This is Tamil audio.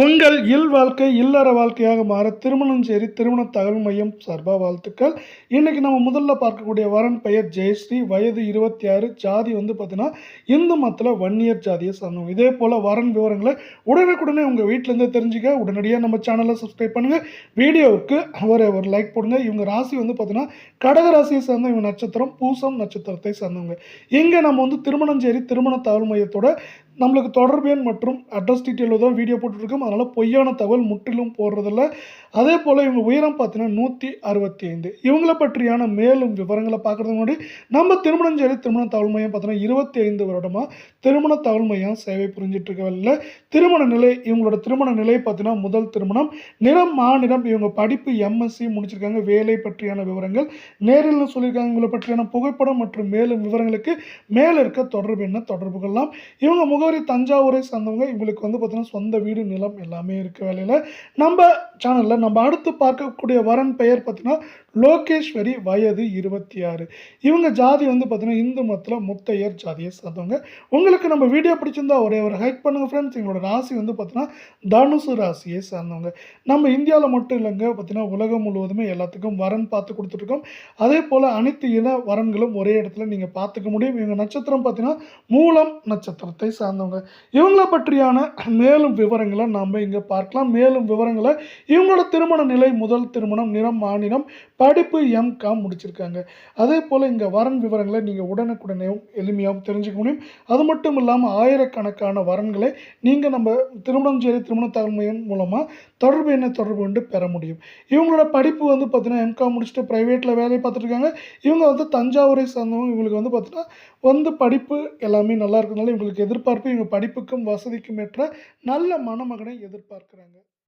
உங்கள் இல்வாழ்க்கை இல்லற வாழ்க்கையாக மாற திருமணம் சேரி திருமண தகவல் மையம் சார்பா வாழ்த்துக்கள். இன்னைக்கு நம்ம முதல்ல பார்க்கக்கூடிய வரன் பெயர் ஜெயஸ்ரீ, வயது 26, ஜாதி பார்த்தீங்கன்னா இந்து மதத்தில் வன்னியர் ஜாதியை சார்ந்தவங்க. இதே போல் வரன் விவரங்களை உடனுக்குடனே உங்கள் வீட்டிலேருந்து தெரிஞ்சுக்க உடனடியாக நம்ம சேனலை சப்ஸ்கிரைப் பண்ணுங்கள். வீடியோவுக்கு ஒரு லைக் போடுங்க. இவங்க ராசி பார்த்தீங்கன்னா கடக ராசியை சார்ந்த இவங்க நட்சத்திரம் பூசம் நட்சத்திரத்தை சார்ந்தவங்க. இங்கே நம்ம திருமணம் சேரி திருமண தகவல் மையத்தோட நம்மளுக்கு தொடர்பு எண் மற்றும் அட்ரஸ் டீட்டெயிலில் தான் வீடியோ போட்டுருக்கோம். அதனால் பொய்யான தகவல் முற்றிலும் போடுறதில்ல. அதே போல் இவங்க உயரம் பார்த்தீங்கன்னா 165. இவங்களை பற்றியான மேலும் விவரங்களை பார்க்குறதுக்கு முன்னாடி நம்ம திருமணம் சேரி திருமண தகவல் மையம் பார்த்தீங்கன்னா 25 வருடமாக திருமண தகவல் மையம் சேவை புரிஞ்சிட்டு இருக்கவில்லை. திருமண நிலை இவங்களோட திருமண நிலை பார்த்தீங்கன்னா முதல் திருமணம், நிறம் மாநிலம், இவங்க படிப்பு எம்எஸ்சி முடிச்சிருக்காங்க. வேலை பற்றியான விவரங்கள் நேரில் சொல்லியிருக்காங்க. இவங்களை பற்றியான புகைப்படம் மற்றும் மேலும் விவரங்களுக்கு மேலே இருக்க தொடர்பு என்ன தொடர்பு கொள்ளலாம். இவங்க முகவரி தஞ்சாவூரை சார்ந்தவங்க. இவங்களுக்கு பார்த்தீங்கன்னா சொந்த வீடு நிலம் எல்லாமே இருக்க வேலையில் நம்ம சேனலில் நம்ம அடுத்து பார்க்கக்கூடிய வரன் பெயர் பார்த்தீங்கன்னா லோகேஸ்வரி, வயது 26. இவங்க ஜாதி பார்த்தீங்கன்னா இந்து மதத்தில் முத்தையர் ஜாதியை சார்ந்தவங்க. உங்களுக்கு நம்ம வீடியோ பிடிச்சிருந்தா ஒரு ஹைக் பண்ணுங்கள் ஃப்ரெண்ட்ஸ். எங்களோட ராசி பார்த்தீங்கன்னா தனுசு ராசியை சார்ந்தவங்க. நம்ம இந்தியாவில் மட்டும் இல்லைங்க, பார்த்தீங்கன்னா உலகம் முழுவதுமே எல்லாத்துக்கும் வரன் பார்த்து கொடுத்துட்ருக்கோம். அதே போல் அனைத்து இன வரன்களும் ஒரே இடத்துல நீங்கள் பார்த்துக்க முடியும். இவங்க நட்சத்திரம் பார்த்தீங்கன்னா மூலம் நட்சத்திரத்தை சார்ந்தவங்க. இவங்களை பற்றியான மேலும் விவரங்களை நாம் இங்கே பார்க்கலாம். மேலும் விவரங்களை இவங்களோட திருமண நிலை முதல் திருமணம், நிறம் மாநிலம், படிப்பு எம்காம் முடிச்சிருக்காங்க. அதே போல் இங்கே வரன் விவரங்களை நீங்கள் உடனுக்குடனேயும் எளிமையாகவும் தெரிஞ்சுக்க முடியும். அது மட்டும் இல்லாமல் ஆயிரக்கணக்கான வரன்களை நீங்கள் நம்ம திருமணம் சேரி திருமண தகவல் மையம் மூலமாக தொடர்பு கொண்டு பெற முடியும். இவங்களோட படிப்பு பார்த்தீங்கன்னா எம்காம் முடிச்சுட்டு ப்ரைவேட்டில் வேலை பார்த்துட்ருக்காங்க. இவங்க தஞ்சாவூரை சார்ந்தவங்க. இவங்களுக்கு பார்த்தீங்கன்னா படிப்பு எல்லாமே நல்லா இருக்கிறதுனால இவங்களுக்கு எதிர்பார்ப்பு இவங்க படிப்புக்கும் வசதிக்கும் ஏற்ற நல்ல மணமகனை எதிர்பார்க்குறாங்க.